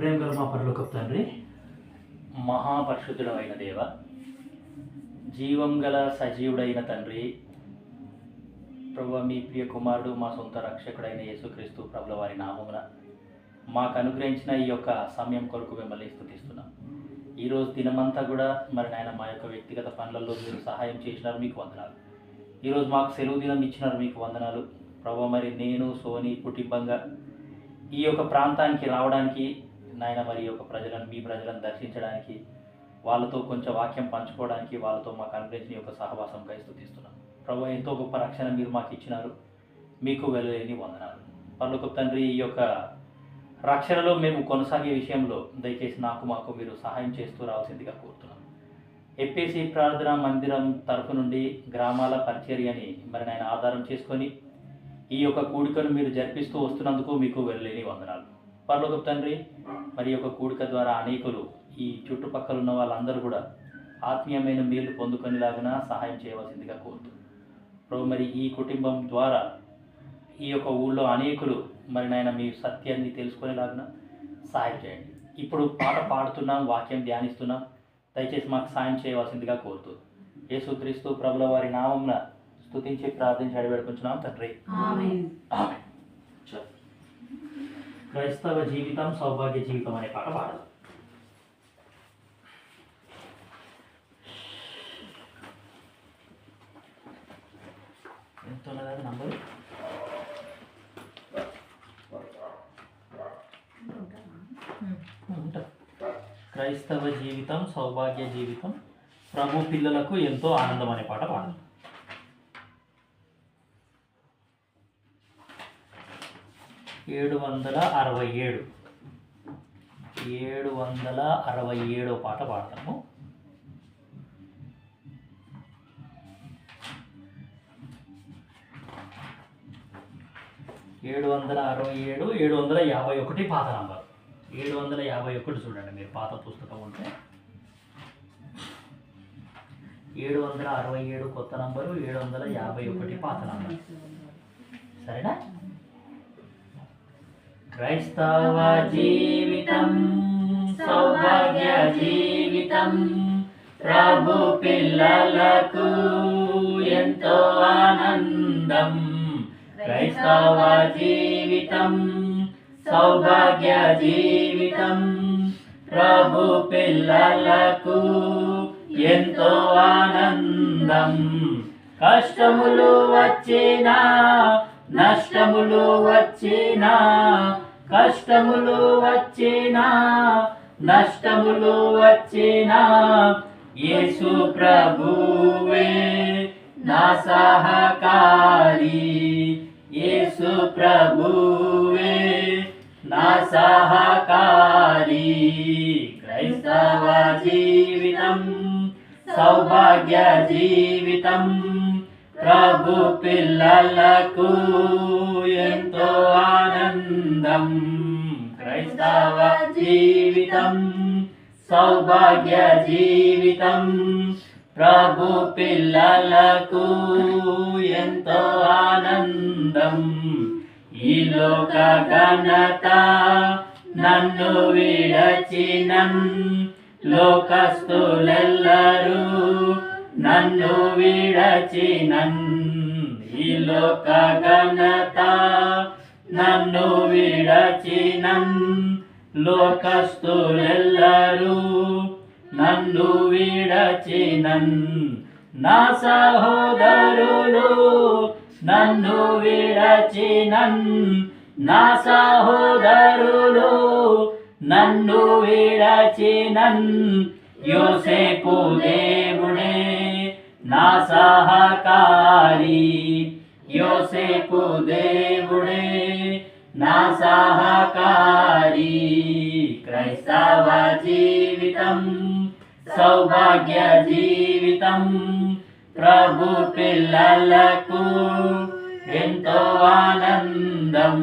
ప్రేమ గల మా పరలోకపు తండ్రి, మహాపరిశుద్ధుడైన దేవ, జీవం గల సజీవుడైన తండ్రి, ప్రభువా, మీ ప్రియ కుమారుడు మా సొంత రక్షకుడైన యేసుక్రీస్తు ప్రభుల వారి నామమున మాకు అనుగ్రహించిన ఈ యొక్క సమయం కొరకు మిమ్మల్ని స్తుతిస్తున్నాం. ఈరోజు దినమంతా కూడా మరి నాయన మా యొక్క వ్యక్తిగత పనులలో మీరు సహాయం చేసినారు, మీకు వందనాలు. ఈరోజు మాకు సెలవు దినం ఇచ్చినారు, మీకు వందనాలు. ప్రభువా, మరి నేను సోని కుటుంబంగా ఈ యొక్క ప్రాంతానికి రావడానికి నాయన, మరి ఈ యొక్క ప్రజలను, మీ ప్రజలను దర్శించడానికి, వాళ్ళతో కొంచెం వాక్యం పంచుకోవడానికి, వాళ్ళతో మాకు అనుగ్రహించిన యొక్క సహవాసంకై స్తుతిస్తున్నాం. ప్రభువా, ఎంతో గొప్ప రక్షణ మీరు మాకు ఇచ్చినారు, మీకు వెళ్ళలేని వందనాలు. పరలోకపు తండ్రి, ఈ యొక్క రక్షణలో మేము కొనసాగే విషయంలో దయచేసి మాకు మీరు సహాయం చేస్తూ రావాల్సిందిగా కోరుతున్నాం. ఎప్పేసి ప్రార్థనా మందిరం తరఫు నుండి గ్రామాల పరిచర్యని మరి నాయన ఆధారం చేసుకొని ఈ యొక్క కూడికను మీరు జరిపిస్తూ వస్తున్నందుకు మీకు వెళ్ళలేని వందనాలు. పరలోకపు తండ్రి, మరి యొక్క కూడిక ద్వారా అనేకులు ఈ చుట్టుపక్కల ఉన్న వాళ్ళందరూ కూడా ఆత్మీయమైన మేలు పొందుకునేలాగా సహాయం చేయవలసిందిగా కోరుతున్నాం. ప్రభు, మరి ఈ కుటుంబం ద్వారా ఈ యొక్క ఊళ్ళో అనేకులు మరి నాయన మీ సత్యాన్ని తెలుసుకునేలాగా సహాయం చేయండి. ఇప్పుడు పాట పాడుతున్నాం, వాక్యం ధ్యానిస్తున్నాం, దయచేసి మాకు సాయం చేయవలసిందిగా కోరుతూ యేసుక్రీస్తు ప్రభుల వారి నామమున స్తుతించి ప్రార్థించి అడివేడుకుంటున్నాం తండ్రి, ఆమేన్. క్రైస్తవ జీవితం సౌభాగ్య జీవితం అనే పాట పాడదాం. ఎంత ఉన్నది నంబరు? క్రైస్తవ జీవితం సౌభాగ్య జీవితం ప్రభు పిల్లలకు ఎంతో ఆనందం అనే పాట పాడదాం. 767 పాట పాడతాము. ఏడు 751 పాత నంబర్. 751 చూడండి, మీరు పాత పుస్తకం ఉంటే 767 కొత్త నంబరు, 751 పాత నంబరు. సరేనా? క్రైస్తవ జీవితం సౌభాగ్య జీవితం ప్రభు పిల్లలకు ఎంతో ఆనందం. క్రైస్తవ జీవితం సౌభాగ్య జీవితం ప్రభు పిల్లలకు ఎంతో ఆనందం. కష్టములు వచ్చినా నష్టములు వచ్చినా, కష్టములు వచ్చినా నష్టములు వచ్చినా, యేసు ప్రభువే నా సహకారి, యేసు ప్రభువే నా సహకారి. క్రైస్తవ జీవితం సౌభాగ్య జీవితం ప్రభు పిల్లలకు ఎంతో ఆనందం. క్రైస్తవ జీవితం సౌభాగ్య జీవితం ప్రభు పిల్లలకు ఎంతో ఆనందం. ఈ లోక ఘనత నన్ను విడచినన్, లోకస్తులెల్లరూ నన్ను విడచినన్. ఈ లోక ఘనత నన్ను విడచినన్, లోకస్తులెల్లరూ నన్ను విడచినన్. నా సహోదరులు నన్ను విడచినన్, నా సహోదరులు నన్ను విడచినన్. యోసేపు దేవుడే నా సహకారి, యోసేపు దేవుడే నా సహకారి. క్రైస్తవ జీవితం సౌభాగ్య జీవితం ప్రభు పిల్లలకు ఎంతో ఆనందం.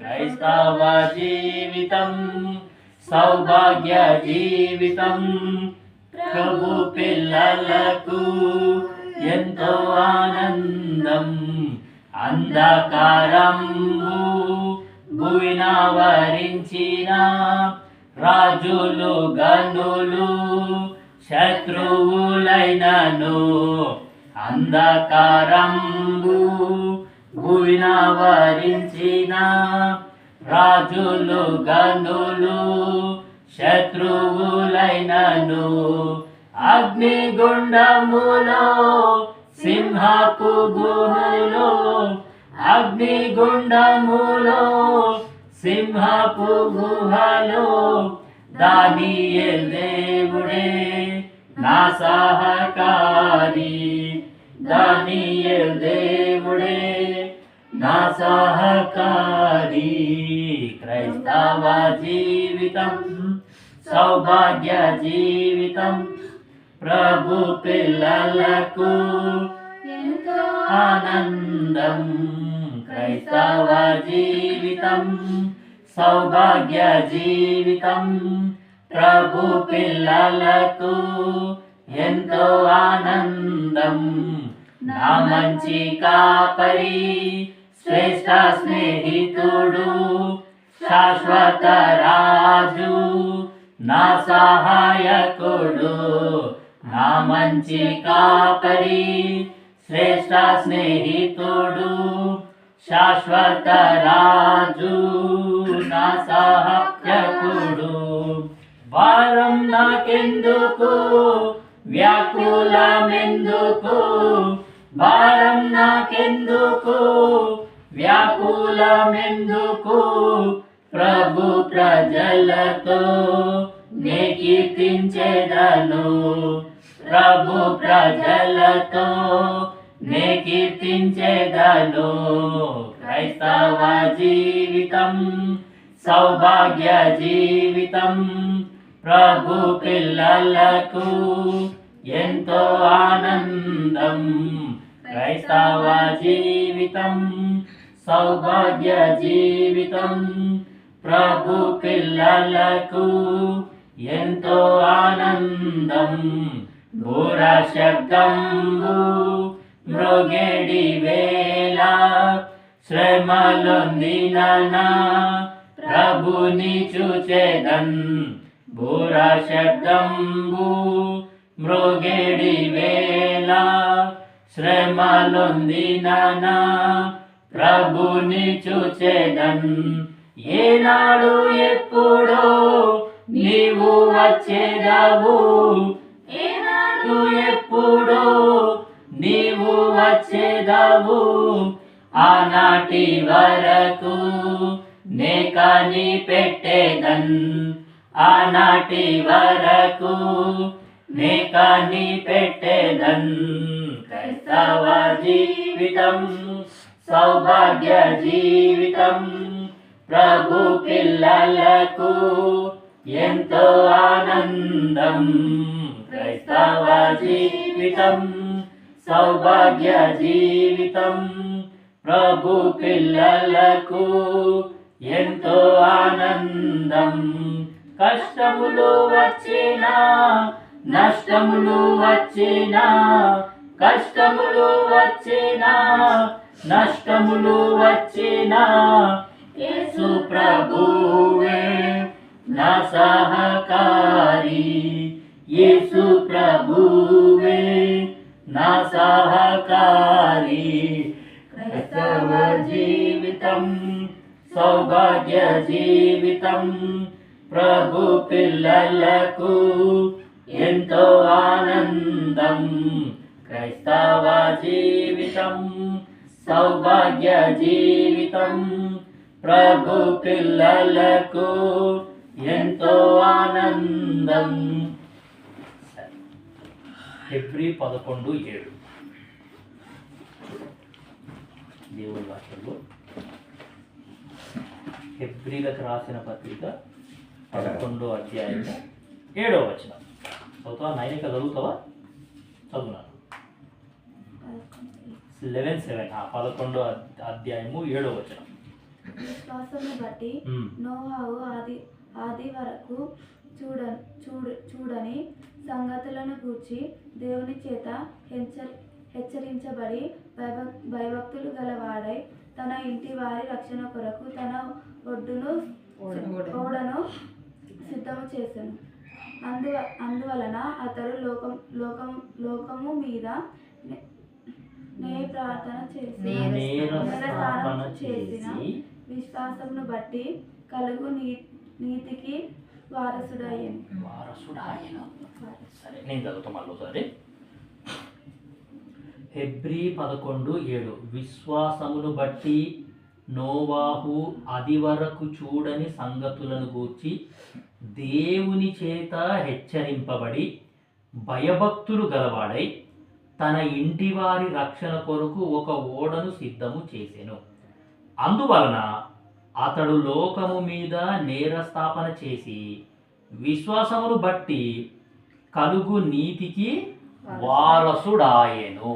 క్రైస్తవ జీవితం సౌభాగ్య జీవితం ప్రభు పిల్లలకు ఎంతో ఆనందం. అంధకారము భువిన వరించిన రాజులు గనులు శత్రువులైనను అంధకారంబు భువిన వరించిన రాజులు గనులు శత్రువులైనను అగ్నిగుండములో సింహపు గుహలో అగ్నిగుండములో సింహపు గుహలో దానియేలు దేవుడే నా సహకారి దానియేలు దేవుడే నా సహకారి క్రైస్తవ జీవితం సౌభాగ్య జీవితం ప్రభు పిల్లలకు ఎంతో ఆనందం క్రైస్తవ జీవితం సౌభాగ్య జీవితం ప్రభు పిల్లలకు ఎంతో ఆనందం నా మంచి కాపరి శ్రేష్ఠ స్నేహితుడు శాశ్వత రాజు నా సహాయకుడు నా మంచి కాపరి శ్రేష్ఠ స్నేహితుడు శాశ్వత రాజు నా సహాయకుడు భారం నాకెందుకు వ్యాకులమెందుకు భారం నాకెందుకు వ్యాకులమెందుకు ప్రభు ప్రజలతో నే కీర్తించెదను ప్రభు ప్రజలతో నే కీర్తించెదను క్రైస్తవ జీవితం సౌభాగ్య జీవితం ప్రభు పిల్లలకు ఎంతో ఆనందం క్రైస్తవ జీవితం సౌభాగ్య జీవితం ప్రభు పిల్లలకు ఎంతో ఆనందం ఘోర శబ్దంబు మ్రోగేడి వేళ శ్రమలొందిన ప్రభుని చూచెదన్ ఘోర శబ్దంబు మ్రోగేడి వేళ శ్రమలొందిన ప్రభుని చూచెదన్ ఏనాడు ఎప్పుడో నీవు వచ్చేదవు ఏనాడు ఎప్పుడో నీవు వచ్చేదవు ఆనాటి వరకు నే కనిపెట్టేదన్ ఆనాటి వరకు నే కనిపెట్టేదన్ క్రైస్తవ జీవితం సౌభాగ్య జీవితం ప్రభు పిల్లలకు ఎంతో ఆనందం క్రైస్తవ జీవితం సౌభాగ్య జీవితం ప్రభు పిల్లలకు ఎంతో ఆనందం కష్టములు వచ్చినా నష్టములు వచ్చినా కష్టములు వచ్చినా నష్టములు వచ్చినా యేసు ప్రభువే నా సహకారి యేసు ప్రభువే నా సహకారి క్రైస్తవ జీవితం సౌభాగ్య జీవితం ప్రభు పిల్లలకు ఎంతో ఆనందం క్రైస్తవ జీవితం సౌభాగ్య జీవితం ప్రభు పిల్లలకు ఎంతో ఆనందం. హెబ్రీ 11:7 దేవుని వాక్యంలో హెబ్రీలకు రాసిన పత్రిక 11వ అధ్యాయము 7వ వచనం చదువుతావా? నైనిక చదువుతావా? చదువున్నాను. 11:7 అధ్యాయము 7వ వచనం. విశ్వాసమును బట్టి నోవాహు ఆది వరకు చూడని సంగతులను గూర్చి దేవుని చేత హెచ్చరించబడి భయభక్తులు గలవాడై తన ఇంటి వారి రక్షణ కొరకు తన ఒడ్డును ఓడను సిద్ధము చేశాను. అందువలన అతడు లోకము మీద నేరస్థాపన చేసిన విశ్వాసమును బట్టి కలుగు నీతికి వారసుడాయను. సరే, నేను చదువుతాం మళ్ళీ సరే. హెబ్రీ 11:7 విశ్వాసమును బట్టి నోవాహు అది వరకు చూడని సంగతులను గూర్చి దేవుని చేత హెచ్చరింపబడి భయభక్తులు గలవాడై తన ఇంటి వారి రక్షణ కొరకు ఒక ఓడను సిద్ధము చేసెను. అందువలన అతడు లోకము మీద నేరస్థాపన చేసి విశ్వాసమును బట్టి కలుగు నీతికి వారసుడాయెను.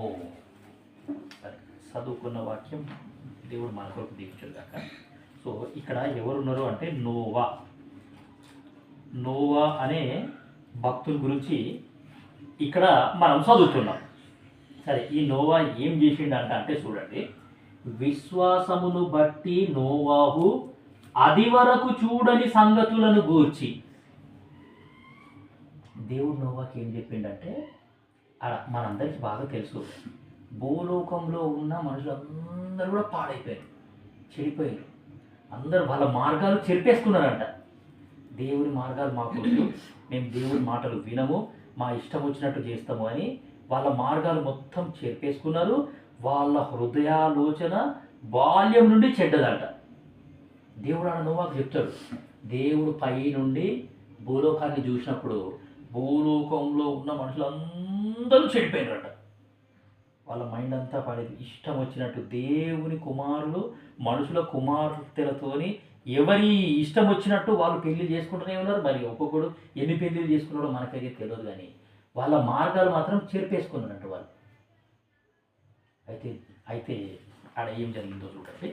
చదువుకున్న వాక్యం దేవుడు మన కొరకు దీవించును గాక. సో ఇక్కడ ఎవరున్నారు అంటే నోవా అనే భక్తుల గురించి ఇక్కడ మనం చదువుతున్నాం. సరే, ఈ నోవా ఏం చేసిండంట అంటే చూడండి, విశ్వాసమును బట్టి నోవాహు అది వరకు చూడని సంగతులను గూర్చి. దేవుడు నోవాకి ఏం చెప్పిండంటే, మనందరికీ బాగా తెలుసు, భూలోకంలో ఉన్న మనుషులందరూ కూడా పాడైపోయారు, చెడిపోయారు. అందరూ వాళ్ళ మార్గాలు చెరిపేసుకున్నారంట. దేవుని మార్గాలు మాకు వద్దు, మేము దేవుని మాటలు వినము, మా ఇష్టం వచ్చినట్టు చేస్తాము అని వాళ్ళ మార్గాలు మొత్తం చెరిపేసుకున్నారు. వాళ్ళ హృదయాలోచన బాల్యం నుండి చెడ్డదంట. దేవుడు అన్న నోవాకు చెప్తాడు, దేవుడు పై నుండి భూలోకాన్ని చూసినప్పుడు భూలోకంలో ఉన్న మనుషులందరూ చెడిపోయినారట. వాళ్ళ మైండ్ అంతా పడేది ఇష్టం వచ్చినట్టు. దేవుని కుమారులు మనుషుల కుమార్తెలతోని ఎవరి ఇష్టం వచ్చినట్టు వాళ్ళు పెళ్లి చేసుకుంటూనే ఉన్నారు. మరి ఒక్కొక్కడు ఎన్ని పెళ్లిళ్ళు చేసుకున్నాడో మనకైతే తెలియదు, కానీ వాళ్ళ మార్గాలు మాత్రం చెరిపేసుకున్నారంట వాళ్ళు. అయితే ఆడ ఏం జరిగిందో చూడండి.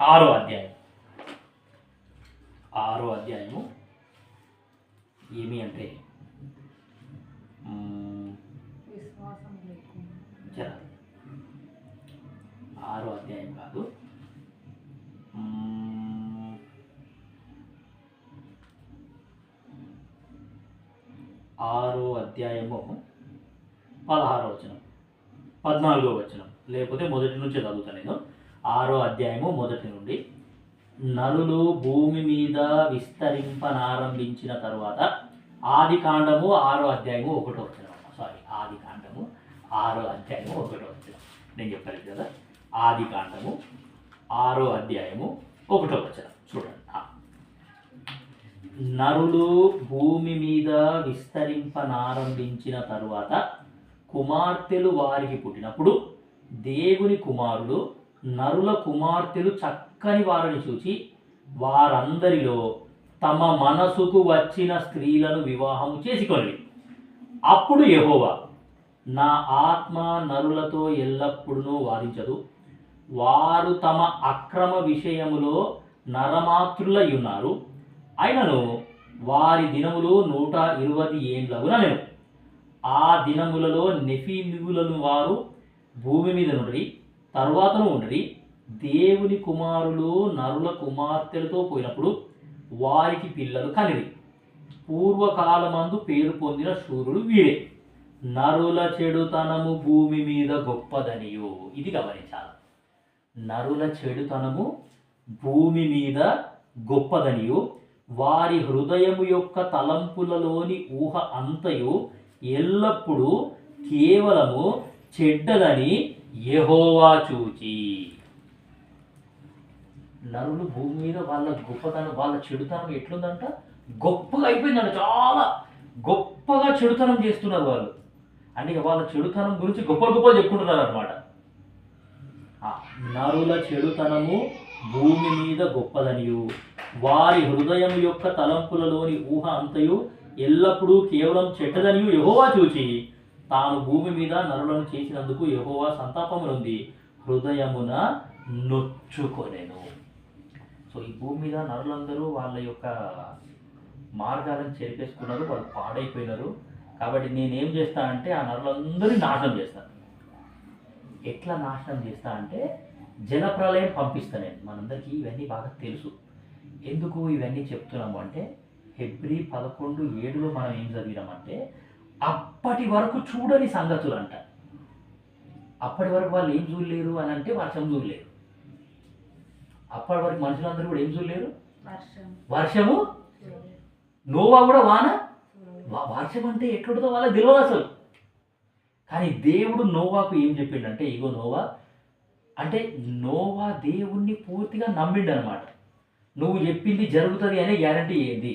6వ అధ్యాయము ఏమి అంటే, జర 6వ అధ్యాయం కాదు, 6వ అధ్యాయము 16వ వచనం, 14వ వచనం, లేకపోతే మొదటి నుంచి చదువుతాను నేను. 6వ అధ్యాయము మొదటి నుండి. నరులు భూమి మీద విస్తరింపనారంభించిన తరువాత, ఆది కాండము 6వ అధ్యాయము 1వ వచనం. ఆది కాండము 6వ అధ్యాయము 1వ వచనం నేను చెప్పలేదు కదా. ఆది కాండము 6వ అధ్యాయము 1వ వచనం చూడండి. నరులు భూమి మీద విస్తరింపనారంభించిన తరువాత కుమార్తెలు వారికి పుట్టినప్పుడు దేవుని కుమారులు నరుల కుమార్తెలు చక్కని వారిని చూచి వారందరిలో తమ మనసుకు వచ్చిన స్త్రీలను వివాహము చేసుకొని, అప్పుడు యెహోవా, నా ఆత్మ నరులతో ఎల్లప్పుడూ వాదించదు, వారు తమ అక్రమ విషయములో నరమాతృలై ఉన్నారు, అయినను వారి దినములు 120 ఏండ్లగున నేను. ఆ దినములలో నెఫీలీయులను వారు భూమి మీద నుండి తరువాతను ఉండి దేవుని కుమారులు నరుల కుమార్తెలతో పోయినప్పుడు వారికి పిల్లలు కనిరి. పూర్వకాలమందు పేరు పొందిన శూరులు వీరే. నరుల చెడుతనము భూమి మీద గొప్పదనియు. ఇది గమనించాలి. నరుల చెడుతనము భూమి మీద గొప్పదనియు, వారి హృదయము యొక్క తలంపులలోని ఊహ అంతయు ఎల్లప్పుడూ కేవలము చెడ్డదని యెహోవా చూచి. నరులు భూమి మీద వాళ్ళ గొప్పతనం, వాళ్ళ చెడుతనం ఎట్లుందంట, గొప్పగా అయిపోయిందంట. చాలా గొప్పగా చెడుతనం చేస్తున్నారు వాళ్ళు. అంటే వాళ్ళ చెడుతనం గురించి గొప్పలు చెప్పుకుంటున్నారు అనమాట. నరుల చెడుతనము భూమి మీద గొప్పదనియు, వారి హృదయం యొక్క తలంపులలోని ఊహ అంతయు ఎల్లప్పుడూ కేవలం చెడ్డదనియు యెహోవా చూచి, తాను భూమి మీద నరులను చేసినందుకు యెహోవా సంతాపమునుంది, హృదయమున నొచ్చుకొనెను. సో ఈ భూమి మీద నరులందరూ వాళ్ళ యొక్క మార్గాలను చెరిపేసుకున్నారు, వాళ్ళు పాడైపోయినారు. కాబట్టి నేనేం చేస్తా అంటే ఆ నరులందరినీ నాశనం చేస్తాను. ఎట్లా నాశనం చేస్తా అంటే, జలప్రలయం పంపిస్తా నేను. మనందరికీ ఇవన్నీ బాగా తెలుసు. ఎందుకు ఇవన్నీ చెప్తున్నాము అంటే హెబ్రీ 11:7లో మనం ఏం చదివినామంటే అప్పటి వరకు చూడని సంగతులు అంట. అప్పటి వరకు వాళ్ళు ఏం చూడలేరు అని అంటే వర్షం చూడలేరు. అప్పటి వరకు మనుషులందరూ కూడా ఏం చూడలేరు, వర్షము. నోవా కూడా వాన, వర్షం అంటే ఎట్లుంటుందో వాళ్ళకి తెలియదు అసలు. కానీ దేవుడు నోవాకు ఏం చెప్పిండంటే, ఇగో నోవా అంటే నోవా దేవుణ్ణి పూర్తిగా నమ్మిండు అనమాట. నువ్వు చెప్పింది జరుగుతుంది అనే గ్యారంటీ ఏంది?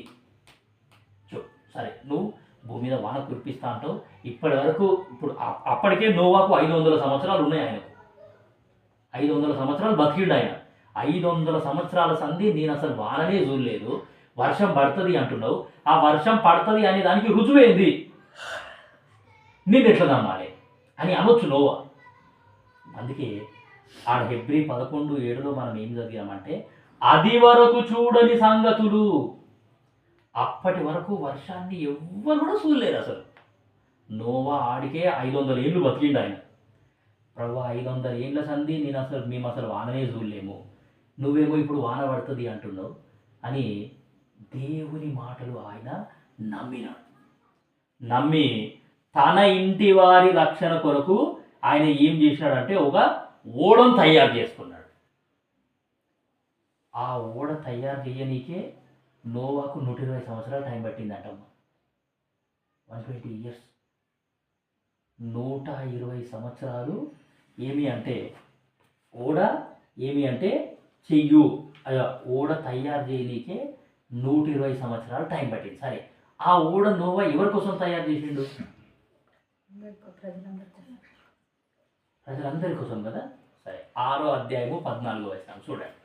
సరే, నువ్వు భూమి మీద వాన కురిపిస్తా అంటావు. ఇప్పటి వరకు ఇప్పుడు అప్పటికే నోవాకు 500 సంవత్సరాలు ఉన్నాయి. ఆయనకు 500 సంవత్సరాలు బతికిండు ఆయన. 500 సంవత్సరాల సంధి నేను అసలు వాననే చూడలేదు, వర్షం పడుతుంది అంటున్నావు. ఆ వర్షం పడుతుంది అనే దానికి రుజువేంది? నేను ఎట్లా నమ్మాలి అని అనొచ్చు నోవా. అందుకే ఆడ హెబ్రీ 11:7లో మనం ఏం చదివామంటే అది వరకు చూడని సంగతులు. అప్పటి వరకు వర్షాన్ని ఎవ్వరు కూడా చూడలేరు అసలు. నోవా ఆడికే 500 ఏళ్ళు బతికిండు ఆయన. ప్రభు 500 ఏళ్ళ సంధి మేము అసలు వాననే చూడలేము, నువ్వేమో ఇప్పుడు వాన పడుతుంది అంటున్నావు అని దేవుని మాటలు ఆయన నమ్మినాడు. నమ్మి తన ఇంటి వారి రక్షణ కొరకు ఆయన ఏం చేసినాడంటే ఒక ఓడను తయారు చేసుకున్నాడు. ఆ ఓడ తయారు చేయనీకే నోవాకు 120 సంవత్సరాలు టైం పట్టిందంటమ్మా. 120 ఇయర్స్, 120 సంవత్సరాలు. ఏమి అంటే చెయ్యు ఓడ తయారు చేయనీకే 120 సంవత్సరాలు టైం పట్టింది. సరే, ఆ ఓడ నోవా ఎవరి కోసం తయారు చేసిండు? ప్రజలందరి కోసం కదా. సరే, 6వ అధ్యాయము 14వ వచనం చూడండి.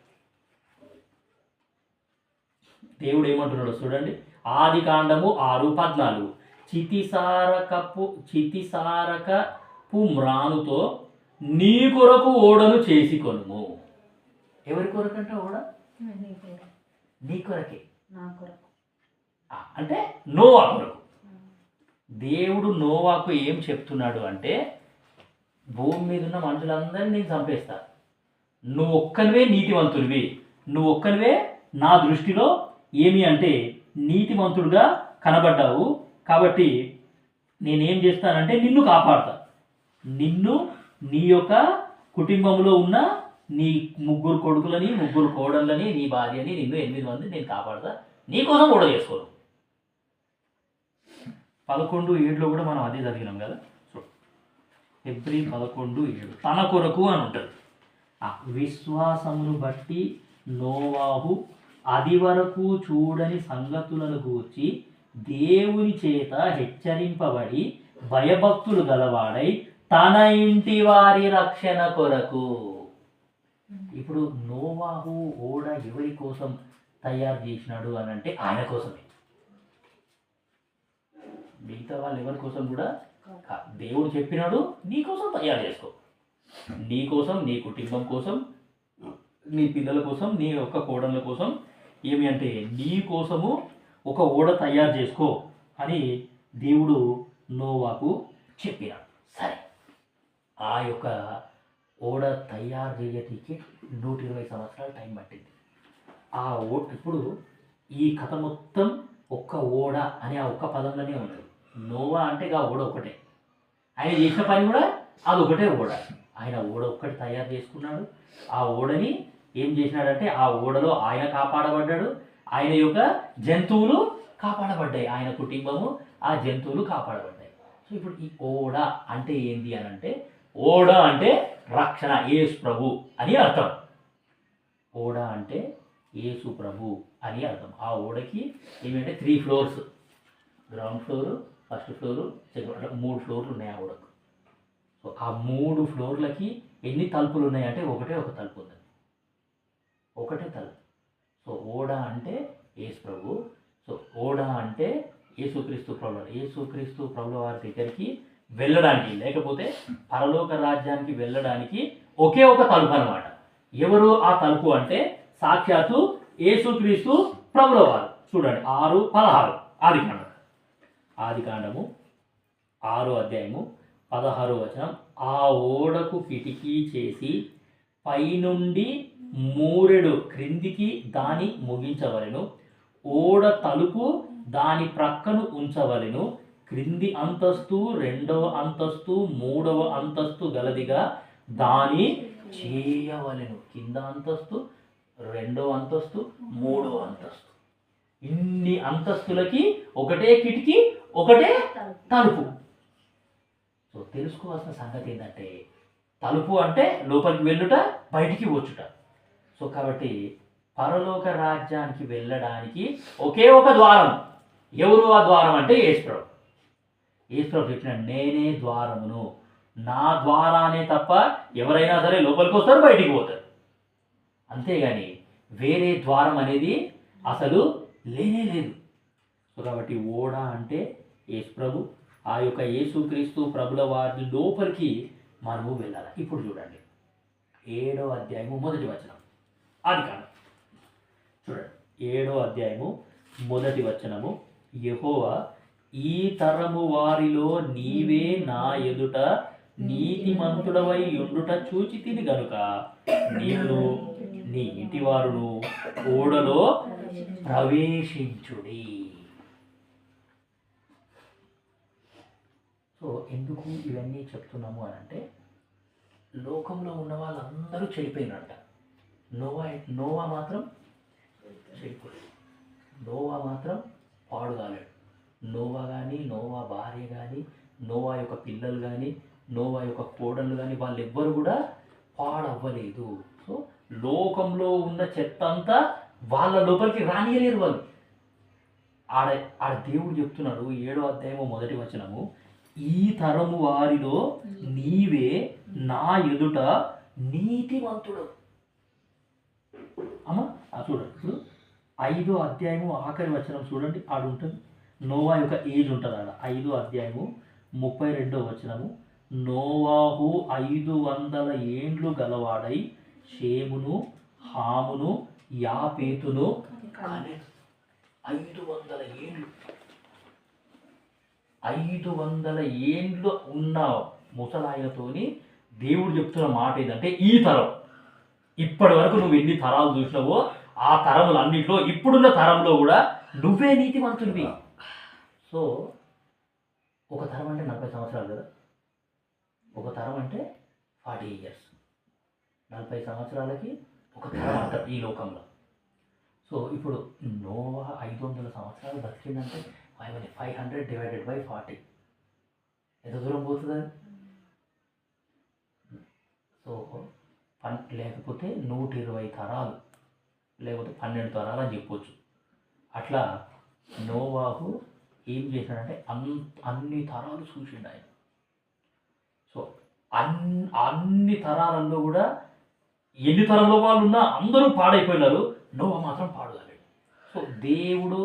దేవుడు ఏమంటున్నాడు చూడండి. ఆదికాండము 6:14 చితిసారకపు మ్రానుతో నీ కొరకు ఓడను చేసి కొనుము. ఎవరి కొరకంటే ఓడ? నీ కొరకే, అంటే నోవా కొరకు. దేవుడు నోవాకు ఏం చెప్తున్నాడు అంటే భూమి మీద ఉన్న మనుషులందరినీ నేను చంపేస్తా, నువ్వు ఒక్కనివే నీతివంతుడివి, నువ్వు ఒక్కనివే నా దృష్టిలో ఏమి అంటే నీతివంతుడుగా కనబడ్డావు, కాబట్టి నేనేం చేస్తానంటే నిన్ను కాపాడతా. నిన్ను, నీ యొక్క కుటుంబంలో ఉన్న నీ 3 కొడుకులని 3 కోడళ్ళని నీ భార్యని నిన్ను 8 మంది నేను కాపాడతా, నీకోసం కూడా చేసుకోను. 11:7లో కూడా మనం అదే చదివినాం కదా. హెబ్రీ 11:7 తన కొరకు అని ఉంటుంది. విశ్వాసమును బట్టి నోవాహు అది వరకు చూడని సంగతులను గూర్చి దేవుని చేత హెచ్చరింపబడి భయభక్తులు గలవాడై తన ఇంటి వారి రక్షణ కొరకు. ఇప్పుడు నోవాహు ఓడ ఎవరి కోసం తయారు చేసినాడు అని అంటే ఆయన కోసమే. మిగతా వాళ్ళు ఎవరి కోసం కూడా దేవుడు చెప్పినాడు నీ కోసం తయారు చేసుకో, నీ కోసం, నీ కుటుంబం కోసం, నీ పిల్లల కోసం, నీ యొక్క కోడళ్ళ కోసం, ఏమి అంటే నీ కోసము ఒక ఓడ తయారు చేసుకో అని దేవుడు నోవాకు చెప్పినాడు. సరే, ఆ యొక్క ఓడ తయారు చేయడానికి 120 సంవత్సరాలు టైం పట్టింది. ఆ ఓడ ఇప్పుడు ఈ కథ మొత్తం ఒక్క ఓడ అనే ఆ ఒక్క పదంలోనే ఉంటుంది. నోవా అంటే ఆ ఓడ ఒకటే, ఆయన చేసిన పని కూడా అదొకటే ఓడ. ఆయన ఓడ ఒక్కటి తయారు చేసుకున్నాడు. ఆ ఓడని ఏం చేసినాడంటే ఆ ఓడలో ఆయన కాపాడబడ్డాడు, ఆయన యొక్క జంతువులు కాపాడబడ్డాయి, ఆయన కుటుంబము ఆ జంతువులు కాపాడబడ్డాయి. సో ఇప్పుడు ఈ ఓడ అంటే ఏంటి అని అంటే ఓడ అంటే రక్షణ, యేసు ప్రభు అని అర్థం. ఓడ అంటే యేసు ప్రభు అని అర్థం. ఆ ఓడకి ఏమంటే 3 floors, ground floor, first floor, second floor, 3 ఫ్లోర్లు ఉన్నాయి ఆ ఓడకు. సో ఆ 3 ఫ్లోర్లకి ఎన్ని తలుపులు ఉన్నాయంటే ఒకటే ఒక తలుపు ఉంది, ఒకటే తలుపు. సో ఓడ అంటే యేసు ప్రభు. సో ఓడ అంటే యేసుక్రీస్తు ప్రభుల, యేసుక్రీస్తు ప్రభుల వారి దగ్గరికి వెళ్ళడానికి, లేకపోతే పరలోక రాజ్యానికి వెళ్ళడానికి ఒకే ఒక తలుపు అనమాట. ఎవరు ఆ తలుపు అంటే సాక్షాత్తు యేసుక్రీస్తు ప్రభుల వారు. చూడండి 6:16 ఆదికాండము 6వ అధ్యాయము 16వ వచనం. ఆ ఓడకు కిటికీ చేసి పైనుండి మూరెడు క్రిందికి దాని ముగించవలెను. ఓడ తలుపు దాని ప్రక్కను ఉంచవలెను. క్రింది అంతస్తు, రెండవ అంతస్తు, మూడవ అంతస్తు గలదిగా దాని చేయవలెను. కింద అంతస్తు, రెండవ అంతస్తు, మూడవ అంతస్తు, ఇన్ని అంతస్తులకి ఒకటే కిటికీ, ఒకటే తలుపు. సో తెలుసుకోవాల్సిన సంగతి ఏంటంటే, తలుపు అంటే లోపలికి వెళ్ళుట, బయటికి వచ్చుట. సో కాబట్టి పరలోక రాజ్యానికి వెళ్ళడానికి ఒకే ఒక ద్వారం. ఎవరు ఆ ద్వారం అంటే యేసుప్రభు. యేసుప్రభు చెప్పిన నేనే ద్వారమును, నా ద్వారానే తప్ప ఎవరైనా సరే లోపలికి వస్తారు, బయటికి పోతారు. అంతేగాని వేరే ద్వారం అనేది అసలు లేనే లేదు. సో కాబట్టి ఓడ అంటే యేసుప్రభు, ఆ యొక్క యేసుక్రీస్తు ప్రభుల వారి లోపలికి మనము వెళ్ళాలి. ఇప్పుడు చూడండి 7వ అధ్యాయము 1వ వచనం. ఆదికాండం చూడండి 7వ అధ్యాయము 1వ వచనము. యెహోవా ఈ తరము వారిలో నీవే నా ఎదుట నీతిమంతుడవై ఉండుట చూచి తిని గనుక నీవును నీ ఇంటి వారును ఓడలో ప్రవేశించుడి. సో ఎందుకు ఇవన్నీ చెప్తున్నాము అని అంటే, లోకంలో ఉన్న వాళ్ళందరూ చెడిపోయినట్ట. నోవా మాత్రం చెడిపోయాడు. నోవా మాత్రం పాడుగాలేడు. నోవా కానీ, నోవా భార్య కానీ, నోవా యొక్క పిల్లలు కానీ, నోవా యొక్క కోడళ్ళు కానీ వాళ్ళెవ్వరు కూడా పాడవ్వలేదు. సో లోకంలో ఉన్న చెత్త అంతా వాళ్ళ లోపలికి రానియలేరు వాళ్ళు. ఆడ దేవుడు చెప్తున్నాడు 7వ అధ్యాయము 1వ వచనము, ఈ తరము వారిలో నీవే నా ఎదుట నీతిమంతుడు. అమ్మా చూడండి, ఇప్పుడు 5వ అధ్యాయము ఆఖరి వచనం చూడండి, ఆడ ఉంటుంది. నోవా యొక్క ఏజ్ ఉంటుంది ఆడ. 5వ అధ్యాయము 32వ వచనము. నోవాహు 500 ఏండ్లు గలవాడై షేమును, హామును, యాపేతును కనెను. 500 ఏండ్లు, 500 ఏండ్లు ఉన్న ముసలాయనతోని దేవుడు చెప్తున్న మాట ఏంటంటే, ఈ తరం, ఇప్పటి వరకు నువ్వు ఎన్ని తరాలు చూసినావో ఆ తరములన్నింటిలో ఇప్పుడున్న తరంలో కూడా నువ్వే నీతిమంతుడివి. సో ఒక తరం అంటే 40 సంవత్సరాలు కదా, ఒక తరం అంటే 40 years. 40 సంవత్సరాలకి ఒక తరం అంటారు ఈ లోకంలో. సో ఇప్పుడు నోవా 500 సంవత్సరాలు బతికిందంటే 500 divided by 40 ఎంత దూరం పోతుంది? సో లేకపోతే 120 తరాలు, లేకపోతే 12 తరాలు అని చెప్పొచ్చు. అట్లా నోవాహు ఏం చేశాడంటే అన్ని తరాలు చూసిండు ఆయన. సో అన్ని తరాలలో కూడా ఎన్ని తరంలో వాళ్ళు ఉన్నా అందరూ పాడైపోయినారు, నోవా మాత్రం పాడుగాలేడు. సో దేవుడు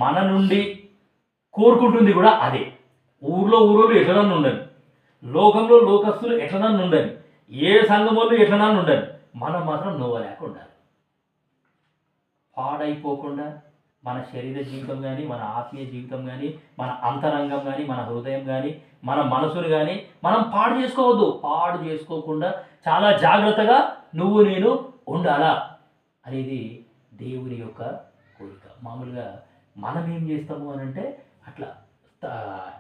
మన నుండి కోరుకుంటుంది కూడా అదే. ఊర్లో ఎట్లనన్ను ఉండని, లోకంలో లోకస్తులు ఎట్లనన్ను ఉండని, ఏ సంఘం వాళ్ళు ఎట్లనన్ను ఉండని, మనం మాత్రం నోవా లేక ఉండాలి. పాడైపోకుండా మన శరీర జీవితం కానీ, మన ఆత్మీయ జీవితం కానీ, మన అంతరంగం కానీ, మన హృదయం కానీ, మన మనసును కానీ మనం పాడు చేసుకోవద్దు. పాడు చేసుకోకుండా చాలా జాగ్రత్తగా నువ్వు నేను ఉండాలా అనేది దేవుని యొక్క కోరిక. మామూలుగా మనం ఏం చేస్తాము అని అంటే, అట్లా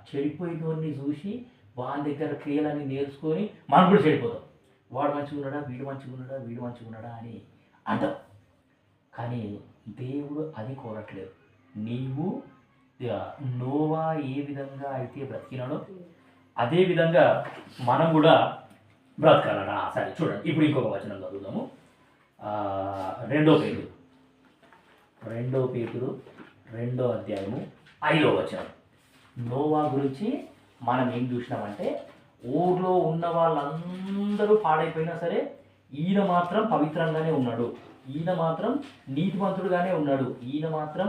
చెడిపోయినోడిని చూసి వాని దగ్గర క్రియలన్నీ నేర్చుకొని మనం కూడా చెడిపోతాం. వాడు మంచిగా ఉన్నాడా, వీడు మంచిగా ఉన్నాడా, వీడు మంచిగా ఉన్నాడా అని అంటాం. కానీ దేవుడు అది కోరట్లేదు. నీవు నోవా ఏ విధంగా అయితే బ్రతికినాడో అదే విధంగా మనం కూడా బ్రతకాలడా. సరే చూడండి, ఇప్పుడు ఇంకొక వచనం చదువుదాము. 2 పేతురు 2వ అధ్యాయము 5వ వచనం. నోవా గురించి మనం ఏం చూసినామంటే, ఊర్లో ఉన్న వాళ్ళందరూ పాడైపోయినా సరే ఈయన మాత్రం పవిత్రంగానే ఉన్నాడు, ఈయన మాత్రం నీతిమంతుడుగానే ఉన్నాడు, ఈయన మాత్రం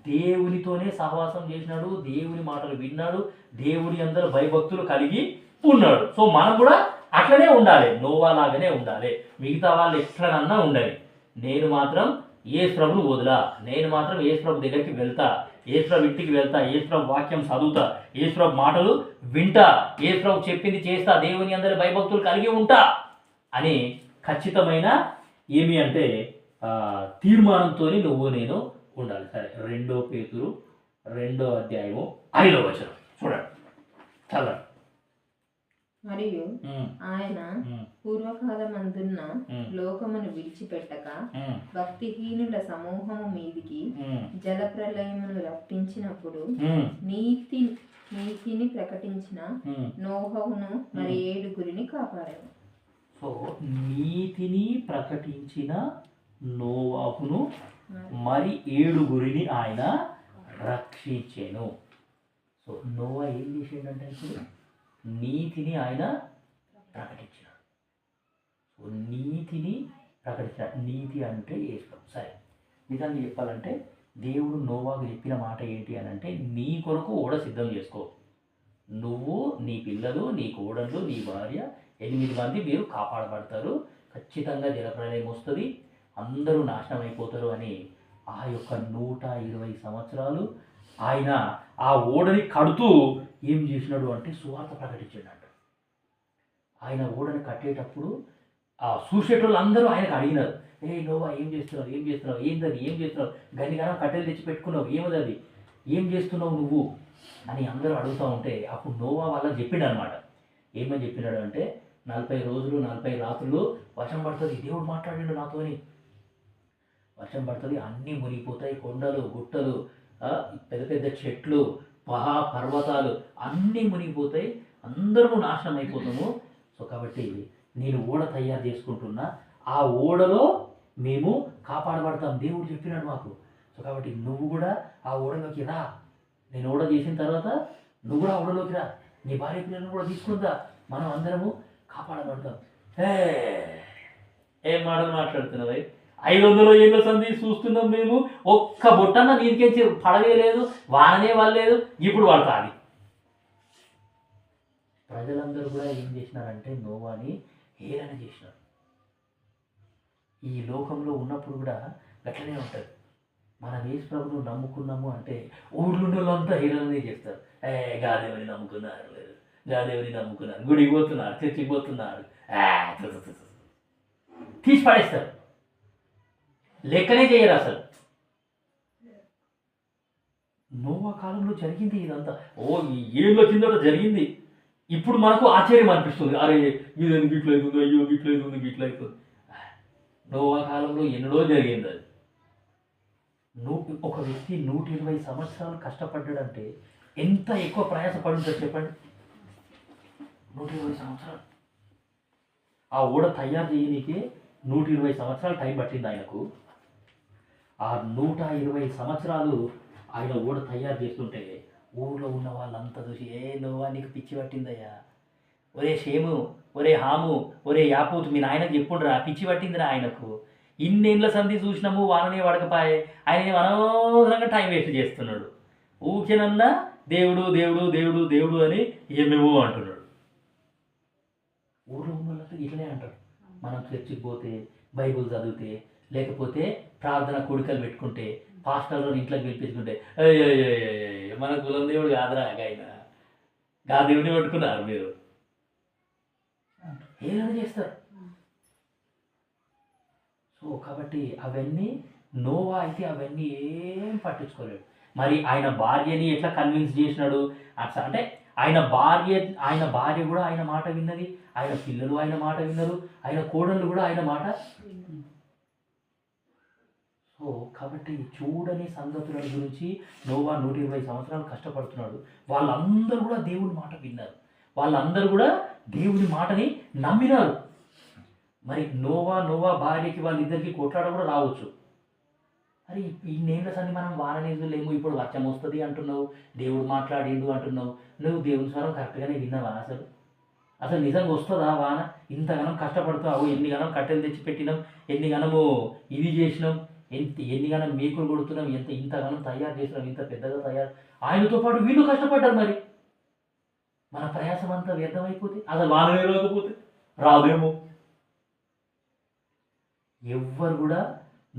దేవునితోనే సహవాసం చేసినాడు, దేవుని మాటలు విన్నాడు, దేవుని అందరూ భయభక్తులు కలిగి ఉన్నాడు. సో మనం కూడా అట్లనే ఉండాలి, నోవా లాగానే ఉండాలి. మిగతా వాళ్ళు ఎట్లనన్నా ఉండాలి. నేను మాత్రం యేసుప్రభును వదిలా, నేను మాత్రం యేసుప్రభు దగ్గరికి వెళ్తా, యేసుప్రభు ఇంటికి వెళ్తా, యేసుప్రభు వాక్యం చదువుతా, యేసుప్రభు మాటలు వింటా, యేసుప్రభు చెప్పింది చేస్తా, దేవుని అందరి భయభక్తులు కలిగి ఉంటా అని ఖచ్చితమైన ఏమి అంటే తీర్మానంతో నువ్వు నేను ఉండాలి. సరే, 2 పేతురు 2వ అధ్యాయము 5వ వచనం చూడండి, చదవండి. మరియు ఆయన పూర్వకాలమందున్న లోకమును విడిచిపెట్టక భక్తిహీనుల సమూహము మీదికి జలప్రలయమును రప్పించినప్పుడు నీతిని ప్రకటించిన నోహవును మరి 7 కాపాడారు. సో నీతిని ప్రకటించిన నోవాహును మరి 7 ఆయన రక్షించెను. సో నోవా ఏం చేసిండంటే ఇప్పుడు నీతిని ఆయన ప్రకటించినాడు. సో నీతిని ప్రకటించాడు. నీతి అంటే ఇష్టం. సరే, నిజంగా చెప్పాలంటే దేవుడు నోవాకు చెప్పిన మాట ఏంటి అని అంటే, నీ కొరకు ఓడ సిద్ధం చేసుకో, నువ్వు, నీ పిల్లలు, నీ కోడళ్ళు, నీ భార్య 8 మంది మీరు కాపాడబడతారు, ఖచ్చితంగా జలప్రలయం వస్తుంది, అందరూ నాశనం అయిపోతారు అని ఆ యొక్క 120 సంవత్సరాలు ఆయన ఆ ఓడని కడుతూ ఏం చేసినాడు అంటే సువార్త ప్రకటించాడు. ఆయన ఓడని కట్టేటప్పుడు ఆ చూసేటోళ్ళు అందరూ ఆయనకు అడిగినారు, నోవా ఏం చేస్తున్నావు, ఏంటది, ఏం చేస్తున్నావు, గనిగానం కట్టెలు తెచ్చి పెట్టుకున్నావు, ఏమది అది, ఏం చేస్తున్నావు నువ్వు అని అందరూ అడుగుతూ ఉంటే అప్పుడు నోవా వాళ్ళకి చెప్పిండు అనమాట. ఏమని చెప్పినాడు అంటే 40 రోజులు 40 రాత్రులు వర్షం పడుతుంది, దేవుడు మాట్లాడిండు నాతోని, వర్షం పడుతుంది, అన్నీ మునిగిపోతాయి, కొండలు గుట్టలు పెద్ద పెద్ద చెట్లు పర్వతాలు అన్నీ మునిగిపోతాయి, అందరూ నాశనం అయిపోతాము. సో కాబట్టి నేను ఓడ తయారు చేసుకుంటున్నా, ఆ ఓడలో మేము కాపాడబడతాం, దేవుడు చెప్పినాడు మాకు. సో కాబట్టి నువ్వు కూడా ఆ ఓడలోకి రా, నేను ఓడ చేసిన తర్వాత నువ్వు కూడా ఓడలోకి రా, నీ భార్య పిల్లలను కూడా తీసుకుందా, మనం అందరము కాపాడబడతాం. ఏం మాటలు మాట్లాడుతున్నావు? 500 ఏళ్ళ సంధి చూస్తున్నాం మేము, ఒక్క బొట్టన్న నీటికెంచి పడవేయలేదు, వాననే వాళ్ళలేదు, ఇప్పుడు పడతాది. ప్రజలందరూ కూడా ఏం చేసినారంటే నోవాని హేళన చేసినారు. ఈ లోకంలో ఉన్నప్పుడు కూడా గట్లనే ఉంటుంది. మనం యేసు ప్రభువును నమ్ముకున్నాము అంటే ఊళ్ళో వాళ్ళంతా హేళననే చేస్తారు. గాదేవుని నమ్ముకున్నారు, గాదేవుని నమ్ముకున్నారు, గుడికి పోతున్నారు, చర్చికి పోతున్నారు, తీసి పడేస్తారు, లెక్కనే చేయరు అసలు. నోవా కాలంలో జరిగింది ఇదంతా, ఈ ఏళ్ళ కిందట జరిగింది. ఇప్పుడు మనకు ఆశ్చర్యం అనిపిస్తుంది, అరే ఇది ఎందుకు ఇట్లా అవుతుంది, అయ్యో గిట్ల అవుతుంది, గిట్ల అవుతుంది. నోవా కాలంలో ఎన్నడో జరిగింది అది. ఒక వ్యక్తి 120 సంవత్సరాలు కష్టపడ్డాడంటే ఎంత ఎక్కువ ప్రయాసపడుతుందో చెప్పండి. 120 సంవత్సరాలు ఆ ఓడ తయారు చేయడానికే 120 సంవత్సరాలు టైం పట్టింది ఆయనకు. ఆ 120 సంవత్సరాలు ఆయన ఓడ తయారు చేస్తుంటే ఊళ్ళో ఉన్న వాళ్ళంతా చూసి, నోవా నీకు పిచ్చి పట్టిందయ్యా, ఒరే షేము, ఒరే హాము, ఒరే యాపూతు, మీ నాయనకు చెప్పుండ్రా, పిచ్చి పట్టిందిరా ఆయనకు, ఇన్నేళ్ళ సంధి చూసినాము వాననే వడకపాయే, ఆయన అనవసరంగా టైం వేస్ట్ చేస్తున్నాడు, ఊరికేనన్నా దేవుడు దేవుడు దేవుడు దేవుడు అని ఏమేమో అంటున్నాడు. ఊళ్ళో ఉన్న వాళ్ళంతా ఇట్లనే అంటారు. మనం చర్చికి పోతే, బైబుల్ చదివితే, లేకపోతే ప్రార్థన కూడికలు పెట్టుకుంటే, పాస్టర్లను ఇంట్లోకి పిలిపించుకుంటే, మన కులం దేవుడు కాదురా ఆయన, గా దేవుడిని పట్టుకున్నారు మీరు, ఏమైనా చేస్తారు. సో కాబట్టి అవన్నీ నోవా అయితే అవన్నీ ఏం పట్టించుకోలేడు. మరి ఆయన భార్యని ఎట్లా కన్విన్స్ చేసినాడు అంటే ఆయన భార్య కూడా ఆయన మాట విన్నది, ఆయన పిల్లలు ఆయన మాట విన్నారు, ఆయన కోడళ్ళు కూడా ఆయన మాట. సో కాబట్టి చూడని సంగతుల గురించి నోవా 120 సంవత్సరాలు కష్టపడుతున్నాడు. వాళ్ళందరూ కూడా దేవుని మాట విన్నారు, వాళ్ళందరూ కూడా దేవుని మాటని నమ్మినారు. మరి నోవా భార్యకి వాళ్ళిద్దరికి కొట్లాడ కూడా రావచ్చు. అరే ఈ నేళ్ళ సన్ని మనం వారనేజులేమో, ఇప్పుడు వర్షం వస్తుంది అంటున్నావు, దేవుడు మాట్లాడిండు అంటున్నావు, నువ్వు దేవుని స్వరం కరెక్ట్గానే విన్నావా? అసలు నిజంగా వస్తుందా వాన? ఇంతగానం కష్టపడుతావు, ఎన్నిగానం కట్టెలు తెచ్చి పెట్టినాం, ఎన్నిగానము ఇది చేసినాం, ఎన్నిగానం మేకులు కొడుతున్నాం, ఇంతగానం తయారు చేసినాం, ఇంత పెద్దగా తయారు, ఆయనతో పాటు వీళ్ళు కష్టపడ్డారు. మరి మన ప్రయాసం అంతా వ్యర్థమైపోతే, అసలు వాననే రాకపోతే రాదేమో. ఎవ్వరు కూడా